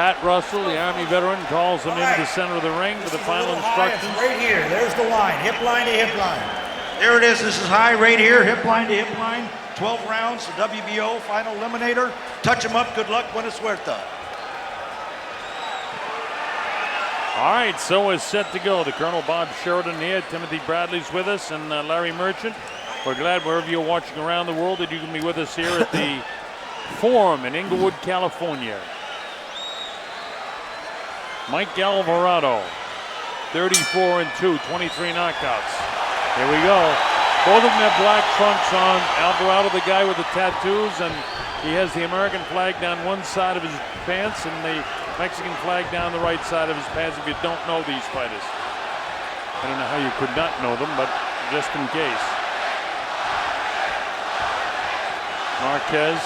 Pat Russell, the Army veteran, calls him into the center of the ring for the final instructions. Right here, there's the line, hip line to hip line. There it is, this is high right here, hip line to hip line. 12 rounds, the WBO final eliminator. Touch him up, good luck, buena suerte. All right, so we're set to go. The Colonel Bob Sheridan here, Timothy Bradley's with us, and Larry Merchant. We're glad wherever you're watching around the world that you can be with us here at the Forum in Inglewood, California. Mike Alvarado, 34-2, 23 knockouts. Here we go. Both of them have black trunks on. Alvarado, the guy with the tattoos, and he has the American flag down one side of his pants and the Mexican flag down the right side of his pants if you don't know these fighters. I don't know how you could not know them, but just in case. Marquez,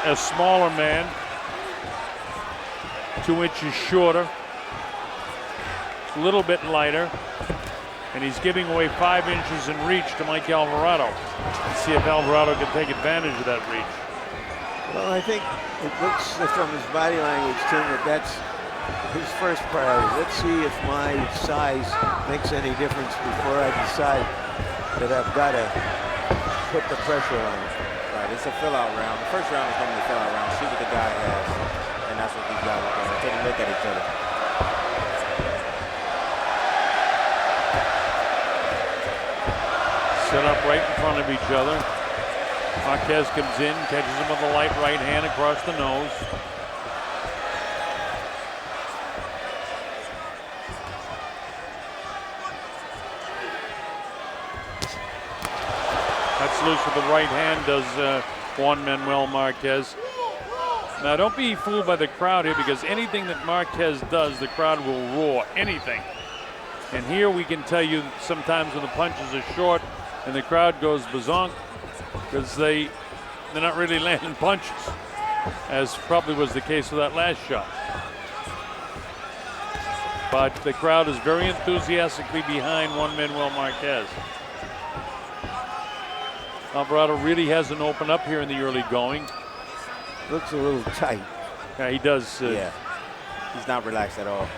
a smaller man, 2 inches shorter, a little bit lighter, and he's giving away 5 inches in reach to Mike Alvarado. Let's see if Alvarado can take advantage of that reach. Well, I think it looks from his body language, Tim, that that's his first priority. Let's see if my size makes any difference before I decide that I've got to put the pressure on him. Right, it's a fill-out round. The first round is normally a fill-out round. See what the guy has, and that's what these guys are doing. Take a look at each other. Set up right in front of each other. Marquez comes in, catches him with a light right hand across the nose. Cuts loose with the right hand, does Juan Manuel Marquez. Now don't be fooled by the crowd here, because anything that Marquez does, the crowd will roar, anything. And here we can tell you sometimes when the punches are short and the crowd goes bazonk, because they're not really landing punches, as probably was the case with that last shot. But the crowd is very enthusiastically behind Juan Manuel Marquez. Alvarado really hasn't opened up here in the early going. Looks a little tight. Yeah, he does. Yeah, he's not relaxed at all.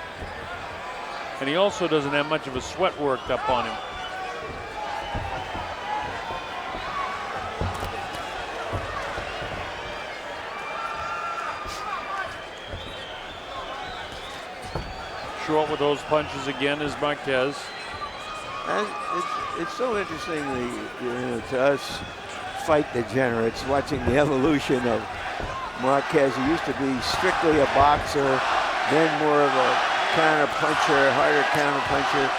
And he also doesn't have much of a sweat worked up on him. Short with those punches again is Marquez. And it's so interesting, to us fight degenerates, watching the evolution of Marquez. He used to be strictly a boxer, then more of a counter puncher, harder counter puncher.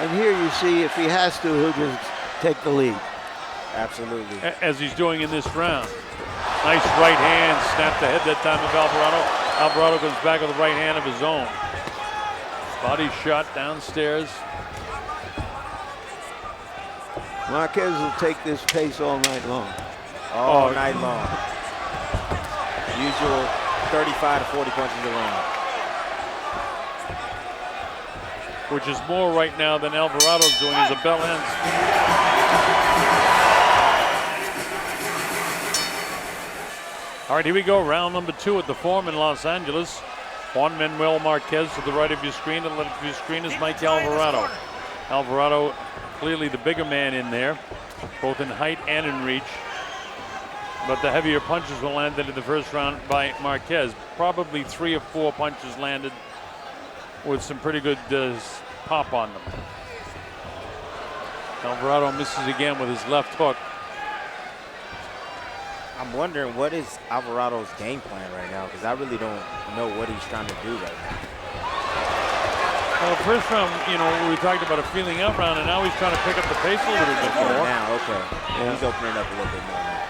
And here you see, if he has to, he'll just take the lead. Absolutely. As he's doing in this round. Nice right hand, snapped the head that time of Alvarado. Alvarado goes back with the right hand of his own. Body shot downstairs. Marquez will take this pace all night long. All night long. Usual 35 to 40 punches a round. Which is more right now than Alvarado's doing as a bell ends. All right, here we go. Round number 2 at the Forum in Los Angeles. Juan Manuel Marquez to the right of your screen. To the left of your screen is Mike Alvarado. Alvarado, clearly the bigger man in there, both in height and in reach. But the heavier punches were landed in the first round by Marquez. Probably 3 or 4 punches landed with some pretty good pop on them. Alvarado misses again with his left hook. I'm wondering what is Alvarado's game plan right now, because I really don't know what he's trying to do right now. Well, the first round, we talked about a feeling out round, and now he's trying to pick up the pace a little bit more. Now, okay. Yeah. He's opening up a little bit more now.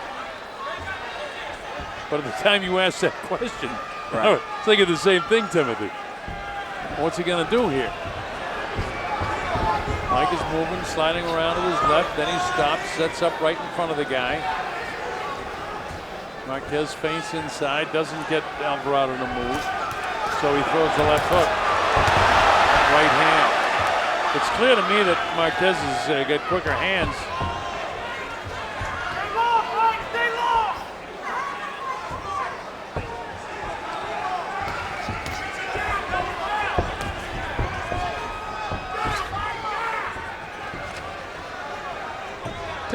But at the time you asked that question, right. I was thinking the same thing, Timothy. What's he going to do here? Mike is moving, sliding around to his left, then he stops, sets up right in front of the guy. Marquez feints inside, doesn't get Alvarado to move, so he throws the left hook. Right hand. It's clear to me that Marquez has got quicker hands.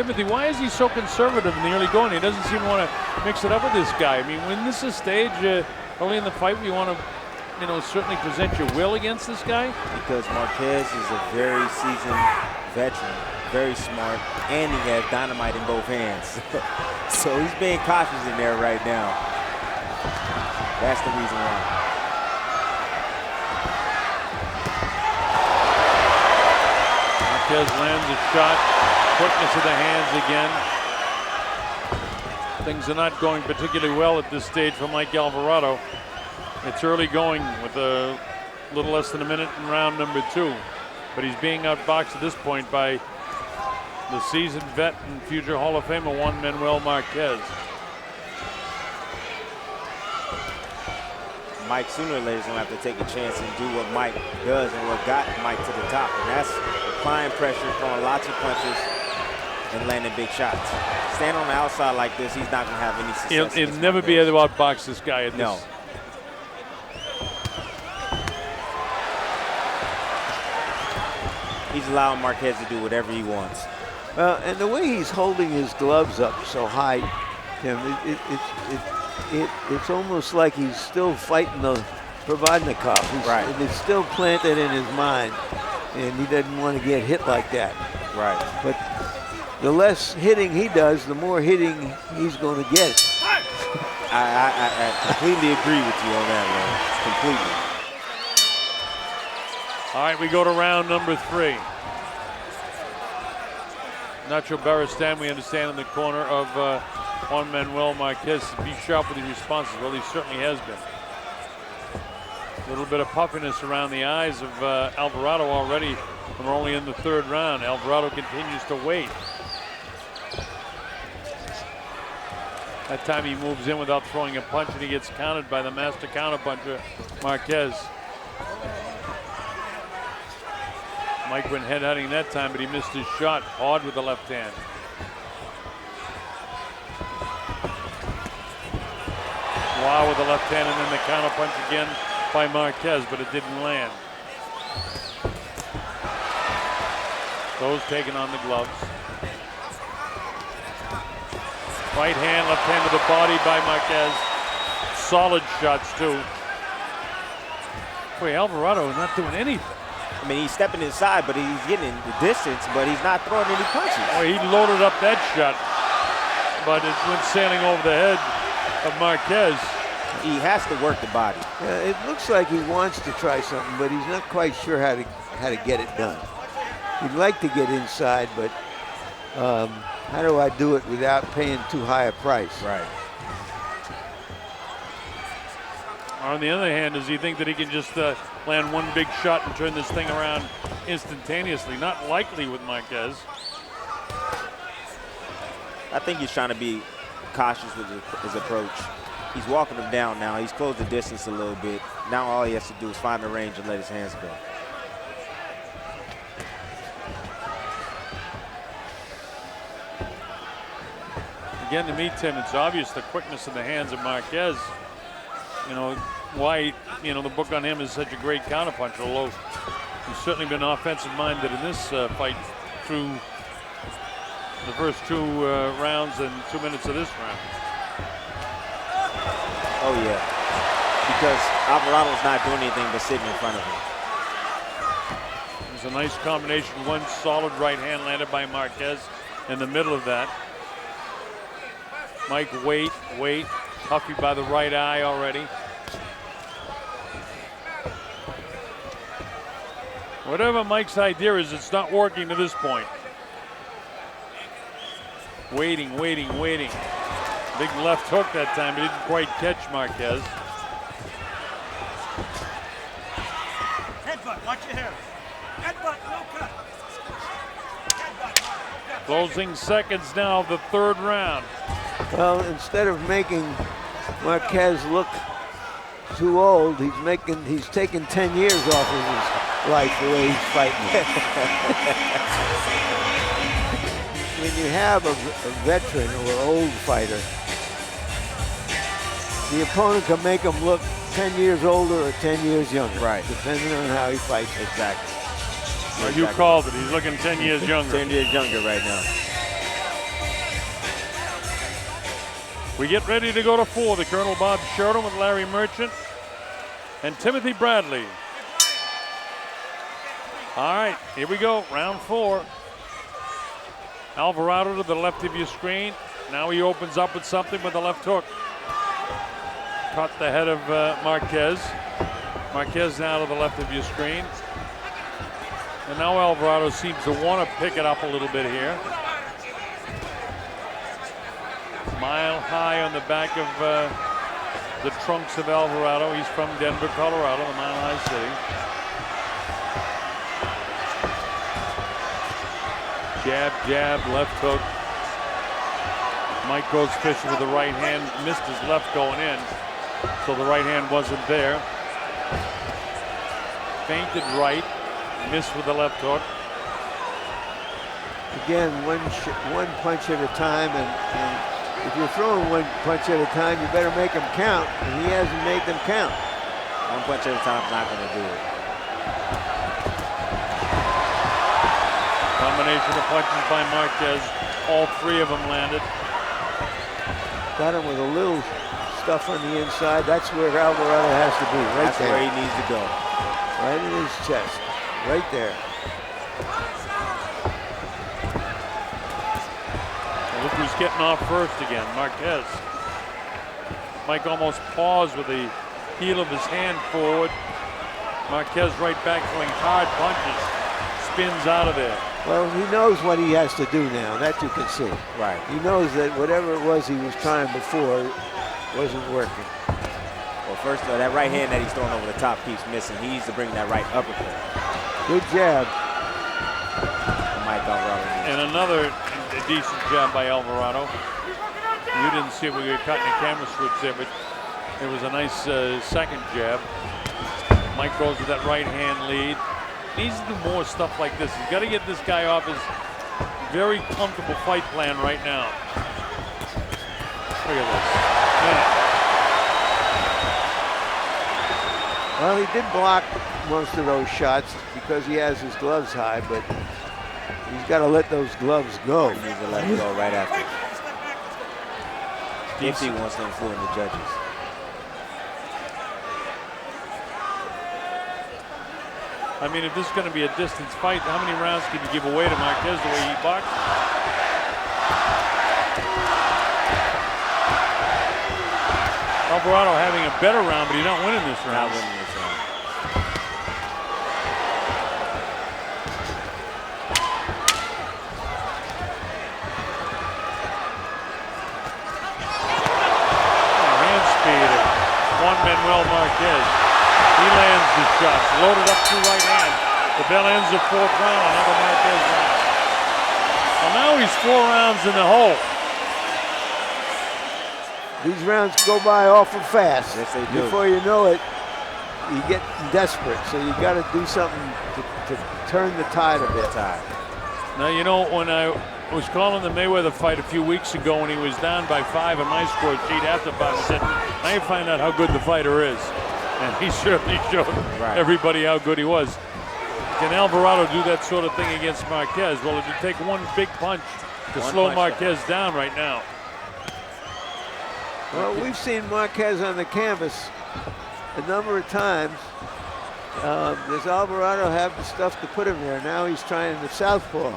Timothy, why is he so conservative in the early going? He doesn't seem to want to mix it up with this guy. I mean, when this is stage early in the fight, you want to, certainly present your will against this guy? Because Marquez is a very seasoned veteran, very smart, and he has dynamite in both hands. So he's being cautious in there right now. That's the reason why. Marquez lands a shot, quickness of the hands again. Things are not going particularly well at this stage for Mike Alvarado. It's early going with a little less than a minute in round number 2. But he's being outboxed at this point by the seasoned vet and future Hall of Famer Juan Manuel Marquez. Mike sooner or later is going to have to take a chance and do what Mike does and what got Mike to the top. And that's applying pressure, throwing lots of punches, and landing big shots. Stand on the outside like this, he's not going to have any success. He'll never be able to outbox this guy at this. No. He's allowing Marquez to do whatever he wants. And the way he's holding his gloves up so high, Tim, it's almost like he's still fighting the Provodnikov. Right. It's still planted in his mind, and he doesn't want to get hit like that. Right. But the less hitting he does, the more hitting he's going to get. I completely agree with you on that, man. Completely. All right, we go to round number 3. Nacho Beristain, we understand, in the corner of Juan Manuel Marquez. Be sharp with his responses. Well, he certainly has been. A little bit of puffiness around the eyes of Alvarado already. And we're only in the 3rd round. Alvarado continues to wait. That time he moves in without throwing a punch, and he gets countered by the master counterpuncher, Marquez. Mike went headhunting that time, but he missed his shot hard with the left hand. Wow, with the left hand, and then the counter punch again by Marquez, but it didn't land. Those taking on the gloves. Right hand, left hand to the body by Marquez. Solid shots too. Boy, Alvarado is not doing anything. I mean, he's stepping inside, but he's getting the distance, but he's not throwing any punches. Well, he loaded up that shot, but it went sailing over the head of Marquez. He has to work the body. It looks like he wants to try something, but he's not quite sure how to get it done. He'd like to get inside, but how do I do it without paying too high a price? Right. On the other hand, does he think that he can just land one big shot and turn this thing around instantaneously? Not likely with Marquez. I think he's trying to be cautious with his approach. He's walking him down now. He's closed the distance a little bit. Now all he has to do is find the range and let his hands go. Again, to me, Tim, it's obvious the quickness of the hands of Marquez. You know, why, the book on him is such a great counterpuncher, although he's certainly been offensive-minded in this fight through the first 2 rounds and 2 minutes of this round. Oh, yeah. Because Alvarado's not doing anything but sitting in front of him. There's a nice combination. One solid right hand landed by Marquez in the middle of that. Mike, wait. Huffy by the right eye already. Whatever Mike's idea is, it's not working to this point. Waiting. Big left hook that time, but didn't quite catch Marquez. Headbutt, watch your hair. Headbutt, no cut. Headbutt, no cut. Closing seconds now of the 3rd round. Well, instead of making Marquez look too old, he's taking 10 years off of his life the way he's fighting. When you have a veteran or old fighter, the opponent can make him look 10 years older or 10 years younger, right? Depending on how he fights. Exactly. Well, you called it. He's looking 10 years younger. 10 years younger right now. We get ready to go to 4. The Colonel Bob Sheridan with Larry Merchant and Timothy Bradley. All right, here we go, round 4. Alvarado to the left of your screen. Now he opens up with something with the left hook. Caught the head of Marquez. Marquez now to the left of your screen. And now Alvarado seems to want to pick it up a little bit here. Mile high on the back of the trunks of Alvarado. He's from Denver, Colorado, the Mile High City. Jab, jab, left hook. Mike goes fishing with the right hand, missed his left going in, so the right hand wasn't there. Feinted right, missed with the left hook. Again, one punch at a time, and if you're throwing one punch at a time, you better make them count, and he hasn't made them count. One punch at a time is not going to do it. Combination of punches by Marquez, all 3 of them landed. Got him with a little stuff on the inside. That's where Alvarado has to be, right That's there. where he needs to go. Right in his chest, right there. Look who's getting off first again, Marquez. Mike almost paused with the heel of his hand forward. Marquez right back throwing hard punches, spins out of there. Well, he knows what he has to do now, that you can see. Right. He knows that whatever it was he was trying before wasn't working. Well, first, that right hand that he's throwing over the top keeps missing. He needs to bring that right uppercut. Good jab. Mike Alvarado. And another decent jab by Alvarado. You didn't see it when we were cutting the camera switch there, but it was a nice second jab. Mike goes with that right hand lead. Needs to do more stuff like this. He's got to get this guy off his very comfortable fight plan right now. Look at this. Man. Well, he did block most of those shots because he has his gloves high, but he's got to let those gloves go. He needs to let him go right after. If he wants to influence the judges. I mean, if this is going to be a distance fight, how many rounds can you give away to Marquez the way he boxed? Alvarado having a better round, but he's not winning this round. Not winning this round. Hand speed of Juan Manuel Marquez. He lands the shots, loaded up to right hand. The bell ends the 4th round, another Marquez round. Well, now he's 4 rounds in the hole. These rounds go by awful fast. Yes, they do. Before you know it, you get desperate. So you got to do something to turn the tide a bit. Now, you know, when I was calling the Mayweather fight a few weeks ago when he was down by 5 on my score sheet after 5, I said, now you find out how good the fighter is. And he certainly showed everybody how good he was. Can Alvarado do that sort of thing against Marquez? Well, if you take one big punch to slow Marquez down right now. Well, we've seen Marquez on the canvas a number of times. Does Alvarado have the stuff to put him there? Now he's trying the southpaw.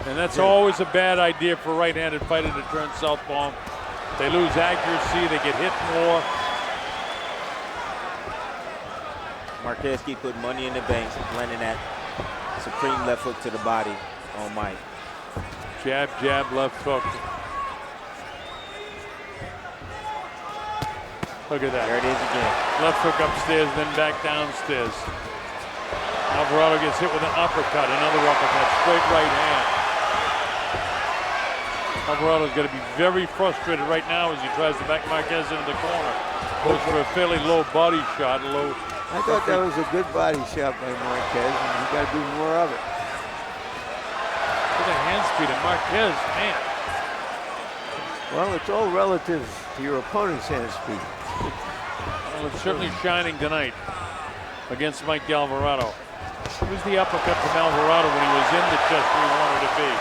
And that's always a bad idea for a right-handed fighter to turn southpaw. They lose accuracy, they get hit more. Marquez keep putting money in the bank, landing that supreme left hook to the body on Mike. Jab, jab, left hook. Look at that. There it is again. Left hook upstairs, then back downstairs. Alvarado gets hit with an uppercut, another uppercut, straight right hand. Alvarado's going to be very frustrated right now as he tries to back Marquez into the corner. Goes for a fairly low body shot, I thought that was a good body shot by Marquez, and you got to do more of it. Look at hand speed of Marquez, man. Well, it's all relative to your opponent's hand speed. Well, it's certainly shining tonight against Mike Alvarado. It was the uppercut from Alvarado when he was in the chest where he wanted to be.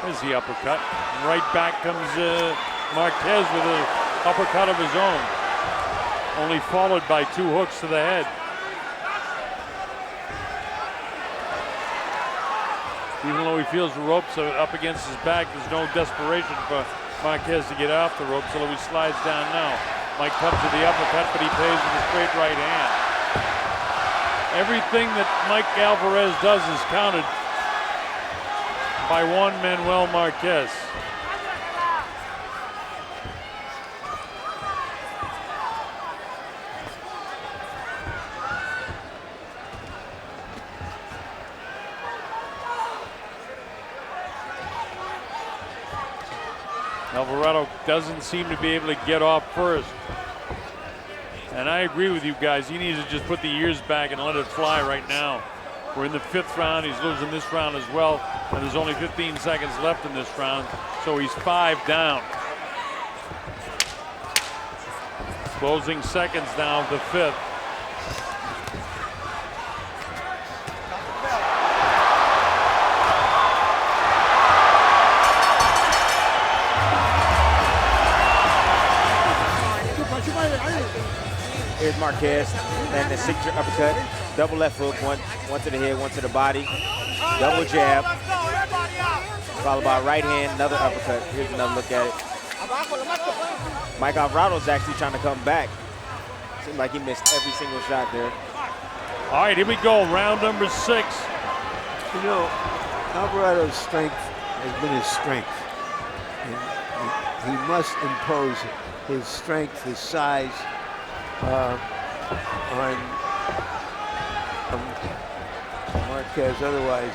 There's the uppercut. And right back comes Marquez with an uppercut of his own. Only followed by 2 hooks to the head. Even though he feels the ropes are up against his back, there's no desperation for Marquez to get off the ropes, although he slides down now. Mike comes to the uppercut, but he pays with a straight right hand. Everything that Mike Alvarez does is countered by Juan Manuel Marquez. Alvarado doesn't seem to be able to get off first. And I agree with you guys. He needs to just put the ears back and let it fly right now. We're in the 5th round. He's losing this round as well. And there's only 15 seconds left in this round. So he's 5 down. Closing seconds now of the 5th. Here's Marquez, and the signature uppercut, double left hook, one to the head, one to the body, double jab, followed by right hand, another uppercut. Here's another look at it. Mike Alvarado's actually trying to come back. Seems like he missed every single shot there. All right, here we go, round number 6. You know, Alvarado's strength has been his strength. And he must impose his strength, his size, on Marquez. Otherwise,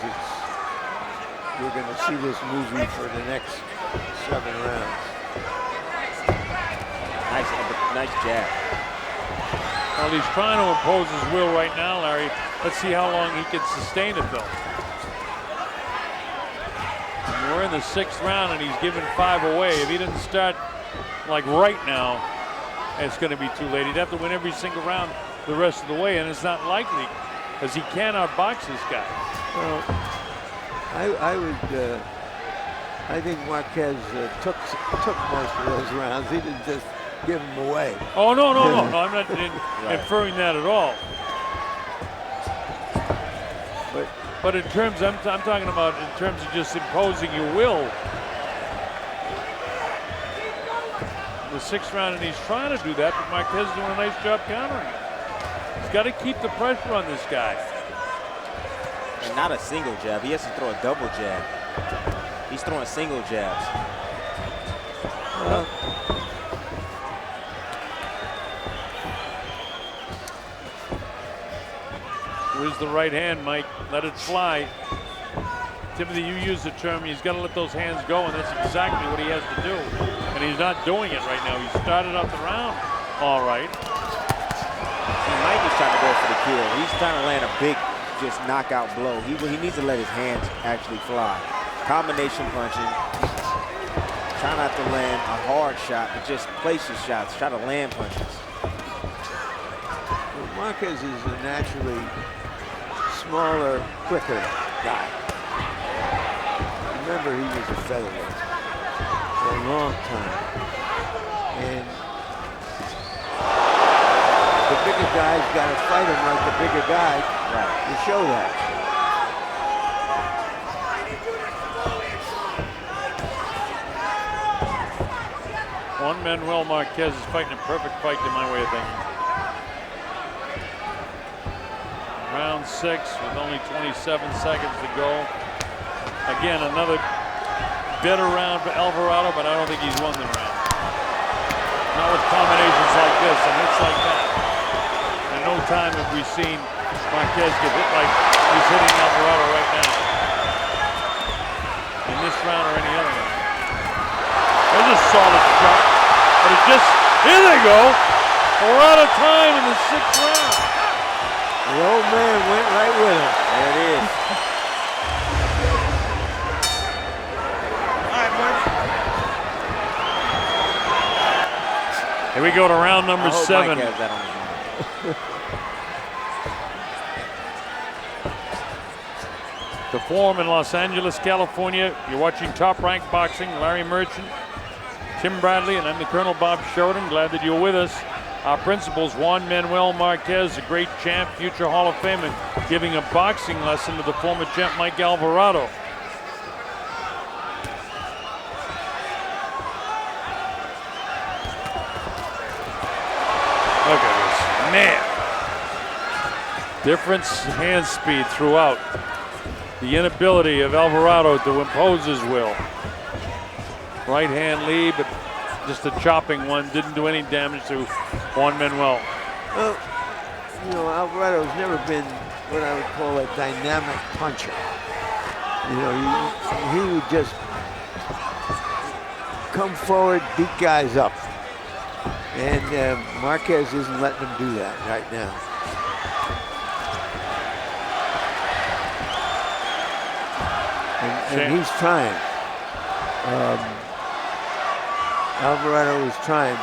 we're going to see this movie for the next 7 rounds. Nice jab. Well, he's trying to impose his will right now, Larry. Let's see how long he can sustain it, though. And we're in the 6th round, and he's given 5 away. If he didn't start like right now, it's going to be too late. He'd have to win every single round the rest of the way, and it's not likely because he cannot box this guy. Well, I think Marquez took most of those rounds. He didn't just give them away. Oh, no. I'm not inferring that at all. But in terms, I'm talking about in terms of just imposing your will. The 6th round, and he's trying to do that, but Marquez is doing a nice job countering it. He's got to keep the pressure on this guy. And not a single jab. He has to throw a double jab. He's throwing single jabs. Here's the right hand, Mike. Let it fly. Timothy, you use the term, he's got to let those hands go, and that's exactly what he has to do. And he's not doing it right now. He started out the round all right. See, Mike is trying to go for the kill. He's trying to land a big, just knockout blow. He needs to let his hands actually fly. Combination punching. Try not to land a hard shot, but just place your shots. Try to land punches. Well, Marquez is a naturally smaller, quicker guy. Remember, he was a featherweight for a long time. And the bigger guy's got to fight him like the bigger guy to show that. Juan Manuel Marquez is fighting a perfect fight in my way of thinking. Round 6 with only 27 seconds to go. Again, another better round for Alvarado, but I don't think he's won the round. Not with combinations like this and hits like that. In no time have we seen Marquez get hit like he's hitting Alvarado right now. In this round or any other one. There's a solid shot, but it just, here they go. We're out of time in the 6th round. The old man went right with him. There it is. Here we go to round number 7. Mike has that on his mind. The Forum in Los Angeles, California. You're watching Top Rank Boxing. Larry Merchant, Tim Bradley, and I'm the Colonel Bob Sheridan. Glad that you're with us. Our principals, Juan Manuel Marquez, a great champ, future Hall of Famer, giving a boxing lesson to the former champ Mike Alvarado. Look at this, man. Difference hand speed throughout. The inability of Alvarado to impose his will. Right hand lead, but just a chopping one. Didn't do any damage to Juan Manuel. Well, you know, Alvarado's never been what I would call a dynamic puncher. You know, he would just come forward, beat guys up. And Marquez isn't letting him do that right now. And he's trying. Alvarado is trying.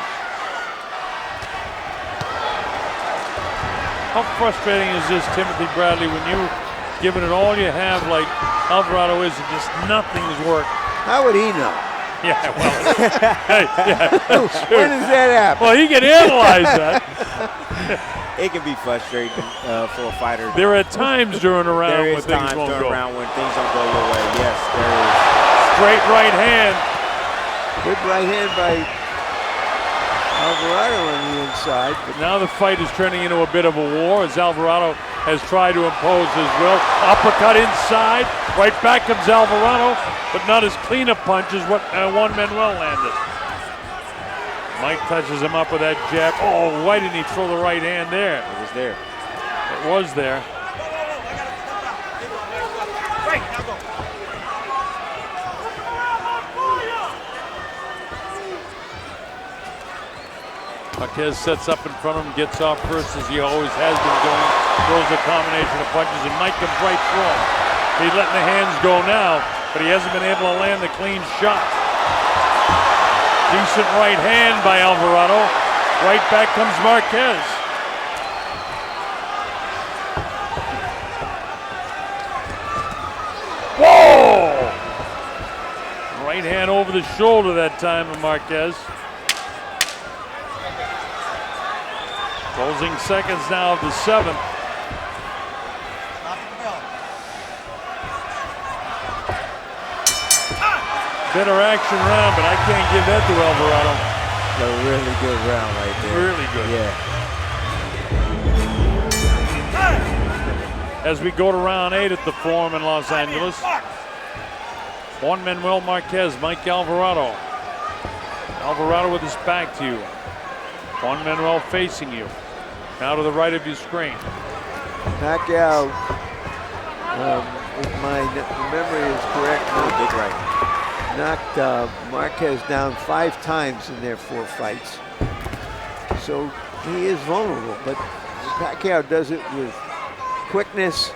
How frustrating is this, Timothy Bradley, when you're giving it all you have like Alvarado is and just nothing's worked? How would he know? Yeah, well, hey, yeah, when does that happen? Well, he can analyze that. It can be frustrating for a fighter. There are times during a round when things won't go. Around when things don't go your way. Yes, there is. Straight right hand. Good right hand by Alvarado on the inside. But now the fight is turning into a bit of a war as Alvarado has tried to impose his will. Uppercut inside. Right back comes Alvarado, but not as clean a punch as what Juan Manuel landed. Mike touches him up with that jab. Oh, why didn't he throw the right hand there? It was there. It was there. Marquez sets up in front of him, gets off first as he always has been doing. Throws a combination of punches, and Mike comes right through him. He's letting the hands go now, but he hasn't been able to land the clean shot. Decent right hand by Alvarado. Right back comes Marquez. Whoa! Right hand over the shoulder that time of Marquez. Closing seconds now of the 7th. Better action round, but I can't give that to Alvarado. A really good round right there. Really good. Yeah. As we go to round 8 at the Forum in Los Angeles. Juan Manuel Marquez, Mike Alvarado. Alvarado with his back to you. Juan Manuel facing you. Now to the right of your screen. Pacquiao, if my memory is correct, Big right. knocked Marquez down 5 times in their 4 fights. So he is vulnerable, but Pacquiao does it with quickness,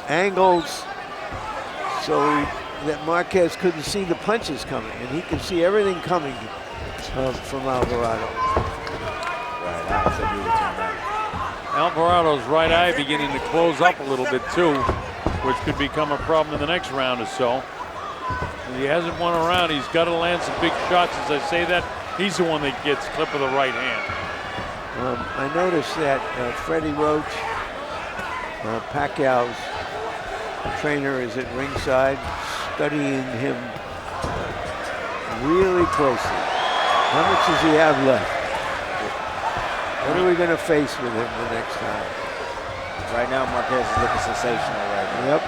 angles, so that Marquez couldn't see the punches coming, and he can see everything coming from Alvarado. Right eye, so he was on that. Alvarado's right eye beginning to close up a little bit too, which could become a problem in the next round or so. He hasn't won a round. He's got to land some big shots. As I say that, he's the one that gets clip of the right hand. I noticed that Freddie Roach, Pacquiao's trainer, is at ringside studying him really closely. How much does he have left? What are we going to face with him the next time? Right now, Marquez is looking sensational right now. Yep.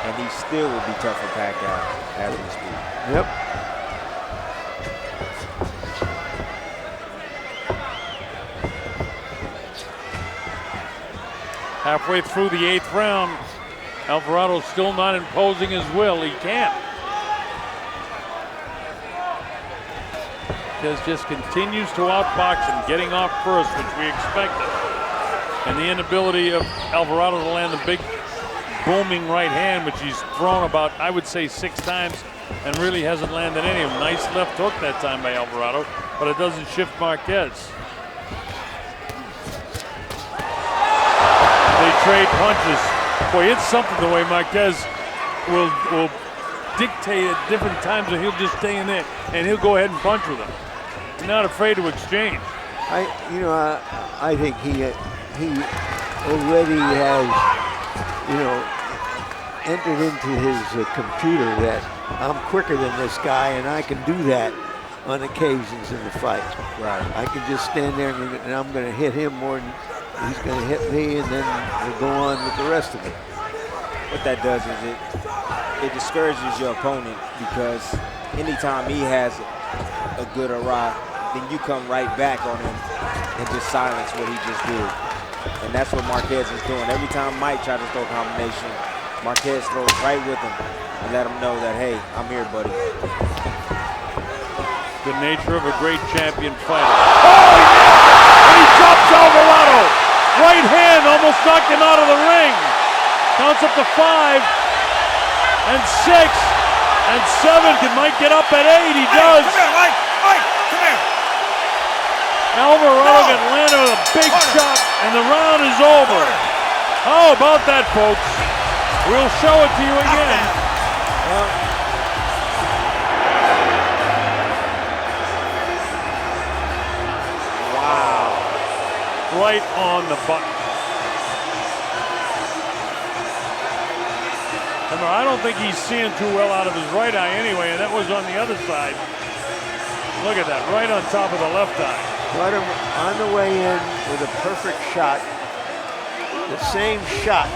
And he still will be tough for Pacquiao as we speak. Yep. Halfway through the 8th round, Alvarado's still not imposing his will. He can't. Marquez just continues to outbox him, getting off first, which we expected. And the inability of Alvarado to land the big booming right hand, which he's thrown about, I would say, 6 times and really hasn't landed any of them. Nice left hook that time by Alvarado, but it doesn't shift Marquez. They trade punches. Boy, it's something the way Marquez will dictate at different times, and he'll just stay in there, and he'll go ahead and punch with him. He's not afraid to exchange. I think he already has, entered into his computer that I'm quicker than this guy, and I can do that on occasions in the fight. Right. I can just stand there and I'm going to hit him more than he's going to hit me, and then we'll go on with the rest of it. What that does is it discourages your opponent, because anytime he has a good arrive, then you come right back on him and just silence what he just did. And that's what Marquez is doing. Every time Mike tries to throw a combination, Marquez throws right with him and let him know that, hey, I'm here, buddy. The nature of a great champion fighter. Oh, yeah! And he drops Alvarado. Right hand almost knocked him out of the ring. Counts up to 5 and 6 and 7. Can Mike get up at 8? He does. Come here, Mike. Mike, come here. Alvarado got landed with a big shot, and the round is over. How about that, folks? We'll show it to you again. Wow. Right on the button. Remember, I don't think he's seeing too well out of his right eye anyway, and that was on the other side. Look at that, right on top of the left eye. Got him on the way in with a perfect shot. The same shot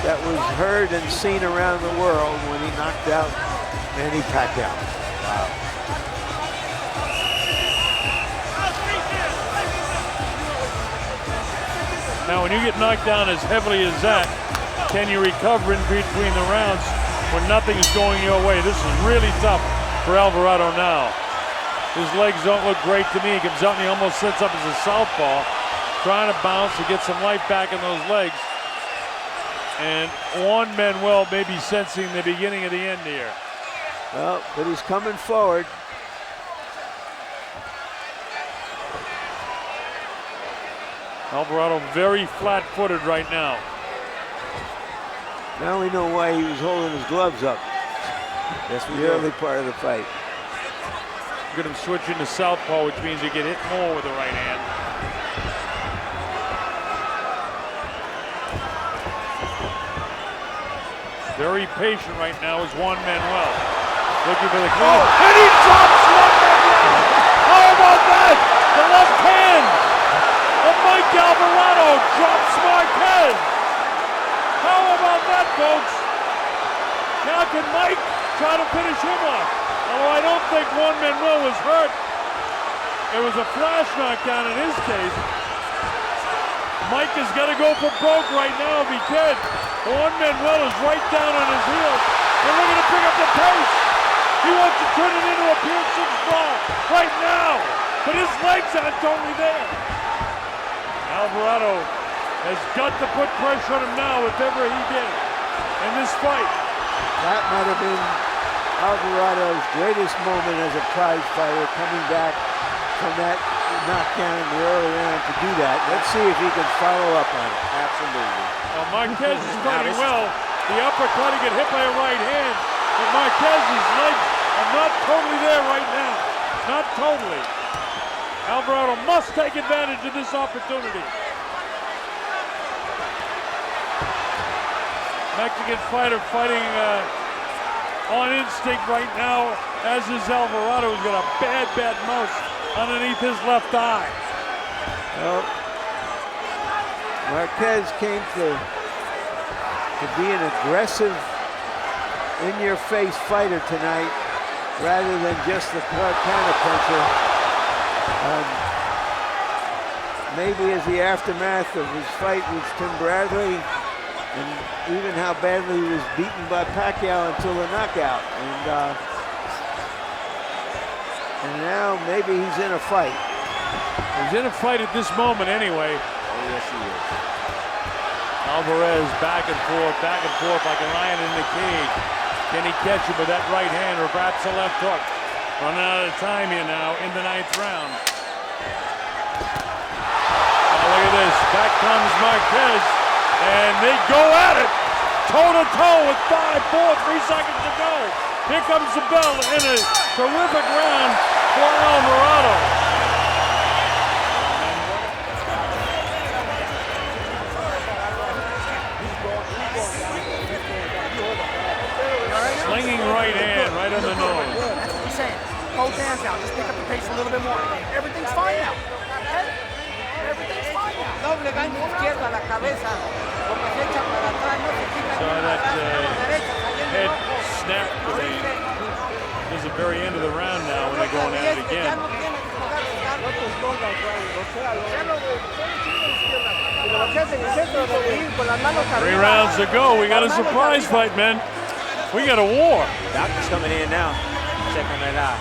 that was heard and seen around the world when he knocked out Manny Pacquiao. Wow. Now, when you get knocked down as heavily as that, can you recover in between the rounds when nothing's going your way? This is really tough for Alvarado now. His legs don't look great to me. He comes out and he almost sets up as a southpaw, trying to bounce to get some life back in those legs. And Juan Manuel may be sensing the beginning of the end here. Well, but he's coming forward. Alvarado very flat-footed right now. Now we know why he was holding his gloves up. That's the early part of the fight. Look at him switching to southpaw, which means he get hit more with the right hand. Very patient right now is Juan Manuel. Looking for the clean. Oh, and he drops Juan Manuel! How about that? The left hand of Mike Alvarado drops Marquez. How about that, folks? Now can Mike try to finish him off? Although I don't think Juan Manuel was hurt. It was a flash knockdown in his case. Mike has got to go for broke right now if he can. Juan Manuel is right down on his heels. They're looking to pick up the pace. He wants to turn it into a pure 6 ball right now. But his legs aren't totally there. Alvarado has got to put pressure on him now if ever he did in this fight. That might have been Alvarado's greatest moment as a prize fighter, coming back from that knockdown in the early round to do that. Let's see if he can follow up on it. Absolutely. Well, Marquez is fighting well. The uppercut, he get hit by a right hand, but Marquez's legs are not totally there right now. Not totally. Alvarado must take advantage of this opportunity. Mexican fighter fighting on instinct right now, as is Alvarado, who's got a bad mouse underneath his left eye. Well, Marquez came to be an aggressive, in-your-face fighter tonight, rather than just the counter-puncher. Maybe as the aftermath of his fight with Tim Bradley, and even how badly he was beaten by Pacquiao until the knockout. And now maybe he's in a fight. He's in a fight at this moment anyway. Oh, yes, he is. Alvarez back and forth like a lion in the cage. Can he catch him with that right hand or perhaps a left hook? Running out of time here now in the 9th round. Now look at this. Back comes Marquez. And they go at it, toe-to-toe with 5, 4, 3 seconds to go. Here comes the bell in a terrific round for Alvarado. Slinging right hand, right on the nose. He's saying, hold hands now, just pick up the pace a little bit more. Everything's fine now. Everything's fine now. Doble daño izquierda a la cabeza, porque se echa para atrás, no se quita. So that head snap is the very end of the round now when they're going at it again. 3 rounds to go. We got a surprise fight, man. We got a war. Doctor's coming in now. Checking that out.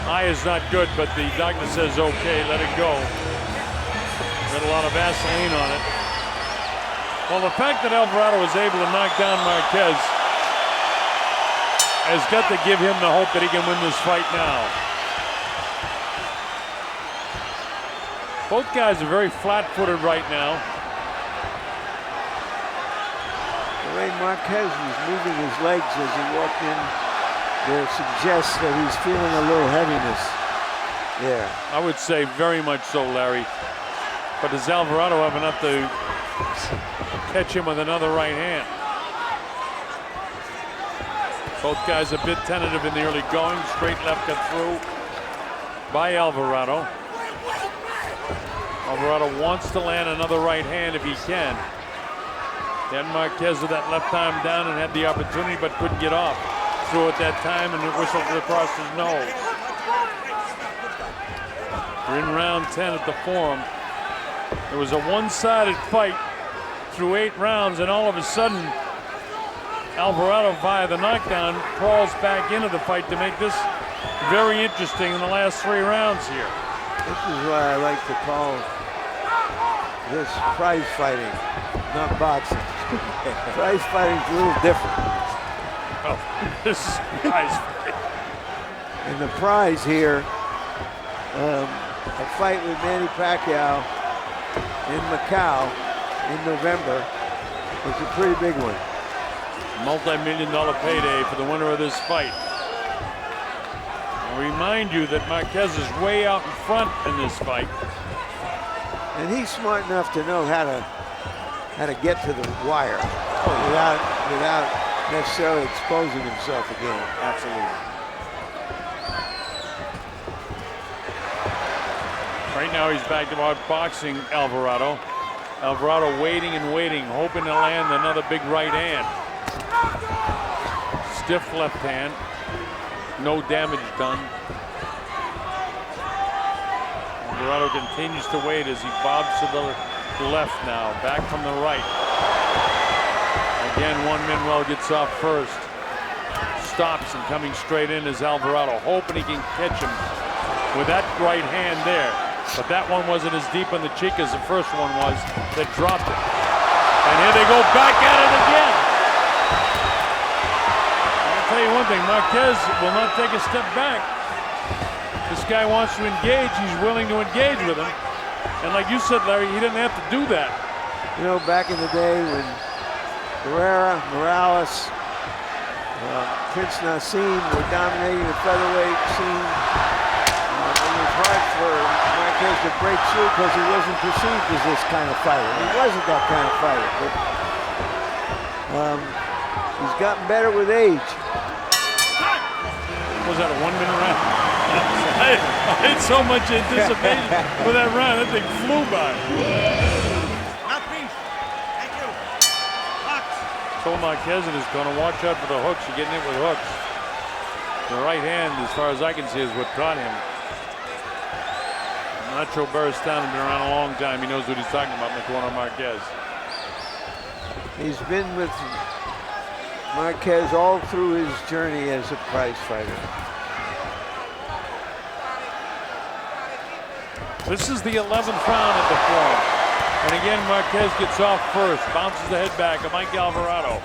Eye is not good, but the doctor says okay, let it go. Got a lot of Vaseline on it. Well, the fact that Alvarado was able to knock down Marquez has got to give him the hope that he can win this fight now. Both guys are very flat-footed right now. The way Marquez was moving his legs as he walked in there suggests that he's feeling a little heaviness there. I would say very much so, Larry. But does Alvarado have enough to catch him with another right hand? Both guys a bit tentative in the early going. Straight left got through by Alvarado. Alvarado wants to land another right hand if he can. Then Marquez with that left arm down and had the opportunity but couldn't get off. Threw it that time and it whistled across his nose. We're in round 10 at the Forum. It was a one-sided fight through 8 rounds, and all of a sudden Alvarado via the knockdown crawls back into the fight to make this very interesting in the last 3 rounds here. This is why I like to call this prize fighting, not boxing. Prize fighting's a little different. Oh, this is prize fighting. And the prize here, a fight with Manny Pacquiao in Macau in November, was a pretty big one. Multi-million-dollar payday for the winner of this fight. I'll remind you that Marquez is way out in front in this fight. And he's smart enough to know how to get to the wire without necessarily exposing himself again. Absolutely. Right now he's back to boxing Alvarado. Alvarado waiting and waiting, hoping to land another big right hand. Stiff left hand. No damage done. Alvarado continues to wait as he bobs to the left now. Back from the right. Again, Juan Manuel gets off first. Stops and coming straight in is Alvarado, hoping he can catch him with that right hand there. But that one wasn't as deep in the cheek as the first one was that dropped it. And here they go back at it again. I'll tell you one thing, Marquez will not take a step back. This guy wants to engage, he's willing to engage with him. And like you said, Larry, he didn't have to do that. You know, back in the day when Guerrera, Morales, Prince Nassim were dominating the featherweight scene, it was hard for Marquez to break through because he wasn't perceived as this kind of fighter. He wasn't that kind of fighter, but he's gotten better with age. Was that a 1-minute round? I had so much anticipation for that round. That thing flew by. Thank you. So Marquez is going to watch out for the hooks. You're getting hit with hooks. The right hand, as far as I can see, is what caught him. Nacho Beristain has been around a long time. He knows what he's talking about in the corner of Marquez. He's been with Marquez all through his journey as a prize fighter. This is the 11th round at the Forum. And again, Marquez gets off first, bounces the head back of Mike Alvarado.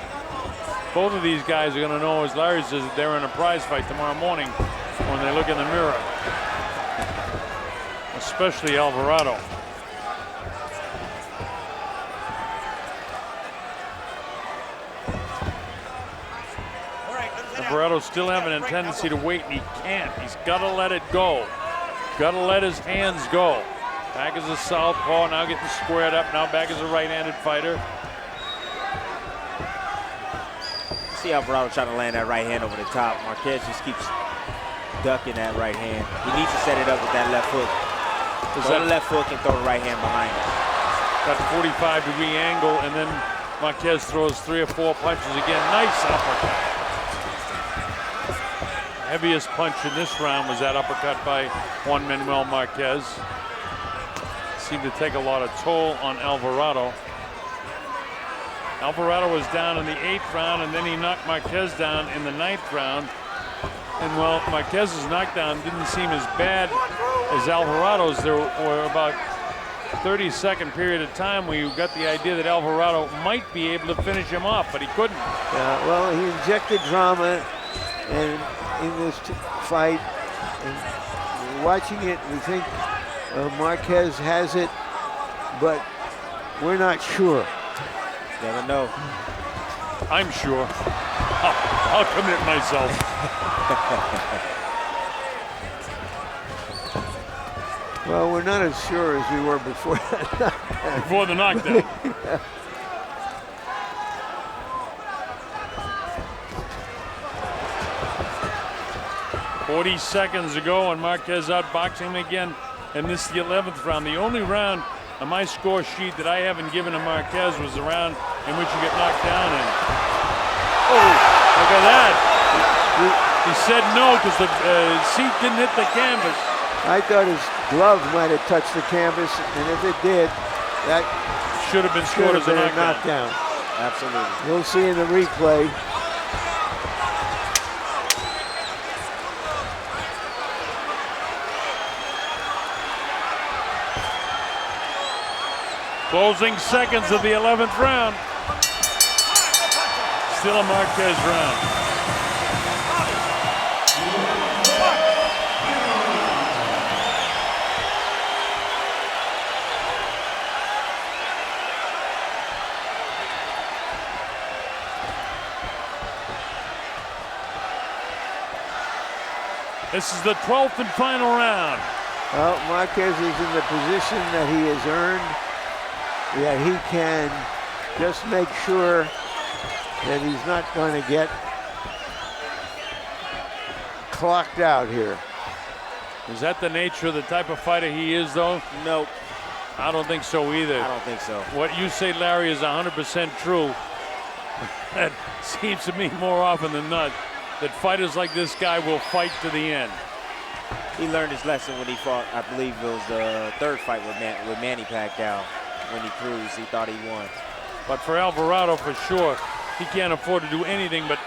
Both of these guys are going to know, as Larry says, that they're in a prize fight tomorrow morning when they look in the mirror. especially Alvarado. Alvarado's still having a tendency to wait, and he can't. He's got to let it go. Got to let his hands go. Back as a southpaw, now getting squared up. Now back as a right-handed fighter. See Alvarado trying to land that right hand over the top. Marquez just keeps ducking that right hand. He needs to set it up with that left hook. Throw the left hook and throw the right hand behind it. That 45-degree angle, and then Marquez throws 3 or 4 punches again. Nice uppercut. Heaviest punch in this round was that uppercut by Juan Manuel Marquez. Seemed to take a lot of toll on Alvarado. Alvarado was down in the 8th round, and then he knocked Marquez down in the 9th round. And while Marquez's knockdown didn't seem as bad as Alvarado's, there were about 30-second period of time where you got the idea that Alvarado might be able to finish him off, but he couldn't. Yeah, well, he injected drama and in this fight, and watching it, we think Marquez has it, but we're not sure. Never know. I'm sure. I'll commit myself. Well, we're not as sure as we were before that. Before the knockdown. 40 seconds ago, and Marquez outboxing him again. And this is the 11th round. The only round on my score sheet that I haven't given to Marquez was the round in which you get knocked down in. Oh, look at that. He said no because the seat didn't hit the canvas. I thought his glove might have touched the canvas, and if it did, that should have been scored as a knockdown. Absolutely. We'll see in the replay. Closing seconds of the 11th round. Still a Marquez round. This is the 12th and final round. Well, Marquez is in the position that he has earned, that he can just make sure that he's not going to get clocked out here. Is that the nature of the type of fighter he is, though? Nope. I don't think so either. I don't think so. What you say, Larry, is 100% true. That seems to me more often than not that fighters like this guy will fight to the end. He learned his lesson when he fought, I believe it was the 3rd fight with Manny Pacquiao. When he cruised, he thought he won. But for Alvarado, for sure, he can't afford to do anything but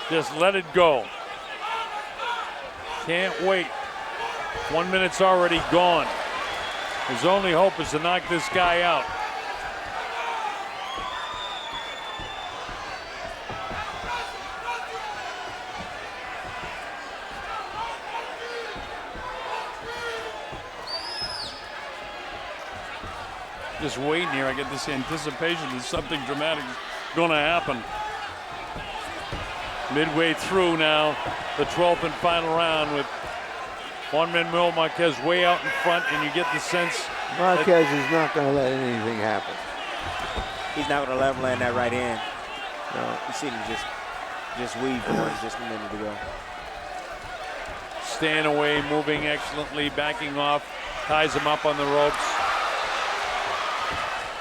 just let it go. Can't wait. 1 minute's already gone. His only hope is to knock this guy out. Just waiting here, I get this anticipation that something dramatic is going to happen. Midway through now, the 12th and final round with Juan Manuel Marquez way out in front, and you get the sense Marquez is not going to let anything happen. He's not going to let him land that right hand. No. You see him just weave one just a minute ago. Staying away, moving excellently, backing off, ties him up on the ropes.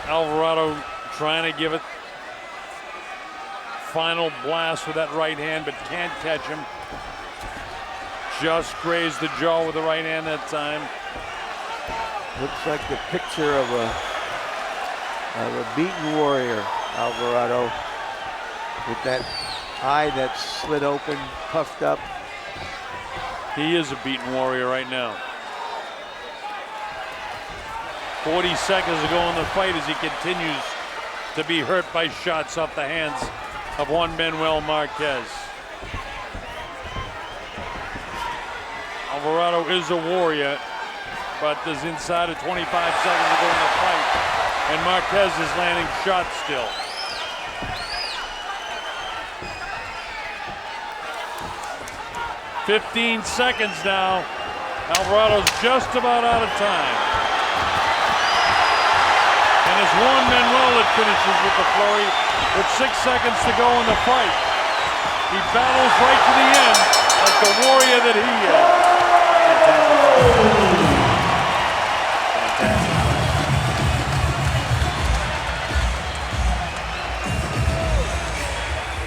Alvarado trying to give it final blast with that right hand, but can't catch him. Just grazed the jaw with the right hand that time. Looks like the picture of a beaten warrior, Alvarado, with that eye that's slit open, puffed up. He is a beaten warrior right now. 40 seconds to go in the fight as he continues to be hurt by shots off the hands of Juan Manuel Marquez. Alvarado is a warrior. but there's inside of 25 seconds to go in the fight. And Marquez is landing shots still. "15 seconds now. Alvarado's just about out of time. And it's Juan Manuel that finishes with the flurry with 6 seconds to go in the fight. He battles right to the end like the warrior that he is.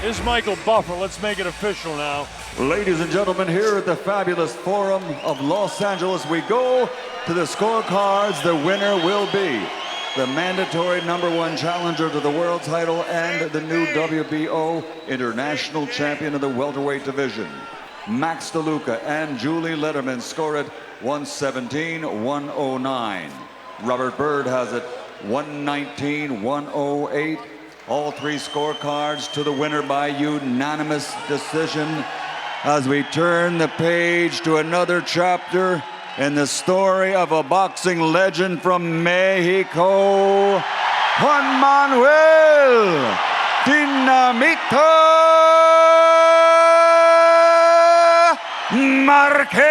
Here's Michael Buffer. Let's make it official now. Ladies and gentlemen, here at the fabulous Forum of Los Angeles, we go to the scorecards. The winner will be the mandatory #1 challenger to the world title and the new WBO international champion of the welterweight division. Max DeLuca and Julie Letterman score it 117-109. Robert Byrd has it 119-108. All 3 scorecards to the winner by unanimous decision. As we turn the page to another chapter in the story of a boxing legend from Mexico, Juan Manuel Dinamita Marquez.